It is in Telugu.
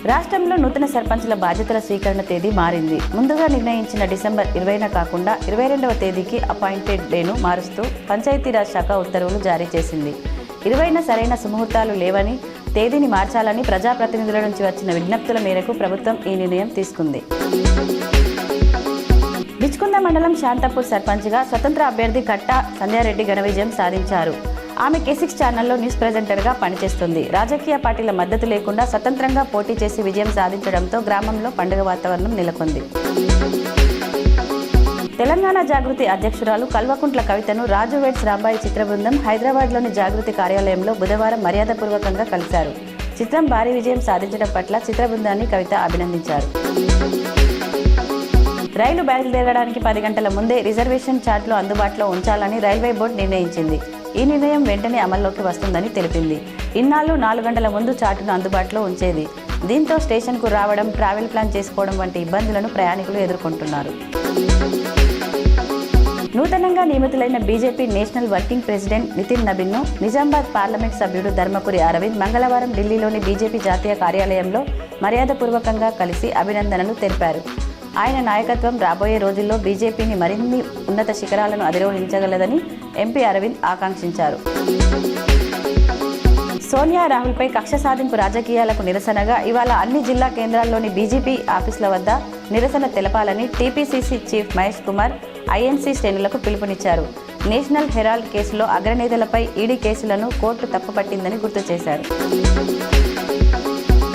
రాష్ట్రంలో నూతన సర్పంచుల బాధ్యతల స్వీకరణ తేదీ మారింది. ముందుగా నిర్ణయించిన డిసెంబర్ 20న కాకుండా 22వ తేదీకి అపాయింటెడ్ డేను మారుస్తూ పంచాయతీరాజ్ శాఖ ఉత్తర్వులు జారీ చేసింది. 20న సరైన సుముహూర్తాలు లేవని, తేదీని మార్చాలని ప్రజాప్రతినిధుల నుంచి వచ్చిన విజ్ఞప్తుల మేరకు ప్రభుత్వం ఈ నిర్ణయం తీసుకుంది. బిచ్కుంద మండలం శాంతాపూర్ సర్పంచ్గా స్వతంత్ర అభ్యర్థి కట్టా సంధ్యారెడ్డి ఘన విజయం సాధించారు. ఆమె K6 ఛానల్లో న్యూస్ ప్రెజెంటర్గా పనిచేస్తుంది. రాజకీయ పార్టీల మద్దతు లేకుండా స్వతంత్రంగా పోటీ చేసి విజయం సాధించడంతో గ్రామంలో పండుగ వాతావరణం నెలకొంది. తెలంగాణ జాగృతి అధ్యక్షురాలు కల్వకుంట్ల కవితను రాజు వెడ్స్ రాంబాయి చిత్ర బృందం హైదరాబాద్లోని జాగృతి కార్యాలయంలో బుధవారం మర్యాదపూర్వకంగా కలిశారు. చిత్రం భారీ విజయం సాధించడం పట్ల చిత్ర బృందాన్ని కవిత అభినందించారు. రైలు బయలుదేరడానికి 10 గంటల ముందే రిజర్వేషన్ ఛార్ట్లు అందుబాటులో ఉంచాలని రైల్వే బోర్డు నిర్ణయించింది. ఈ నిర్ణయం వెంటనే అమల్లోకి వస్తుందని తెలిపింది. ఇన్నాళ్ళు 4 గంటల ముందు చార్టును అందుబాటులో ఉంచేది. దీంతో స్టేషన్కు రావడం, ట్రావెల్ ప్లాన్ చేసుకోవడం వంటి ఇబ్బందులను ప్రయాణికులు ఎదుర్కొంటున్నారు. నూతనంగా నియమితులైన BJP national working president Nitin నబీన్ను నిజామాబాద్ పార్లమెంట్ సభ్యుడు ధర్మపురి అరవింద్ మంగళవారం ఢిల్లీలోని బీజేపీ జాతీయ కార్యాలయంలో మర్యాదపూర్వకంగా కలిసి అభినందనలు తెలిపారు. ఆయన నాయకత్వం రాబోయే రోజుల్లో బీజేపీని మరిన్ని ఉన్నత శిఖరాలను అధిరోహించగలదని ఎంపీ అరవింద్ ఆకాంక్షించారు. సోనియా రాహుల్పై కక్ష సాధింపు రాజకీయాలకు నిరసనగా ఇవాళ అన్ని జిల్లా కేంద్రాల్లోని బీజేపీ ఆఫీసుల వద్ద నిరసన తెలపాలని TPCC chief Mahesh Kumar INC శ్రేణులకు పిలుపునిచ్చారు. నేషనల్ హెరాల్డ్ కేసులో అగ్రనేతలపై ఈడీ కేసులను కోర్టు తప్పుపట్టిందని గుర్తు చేశారు.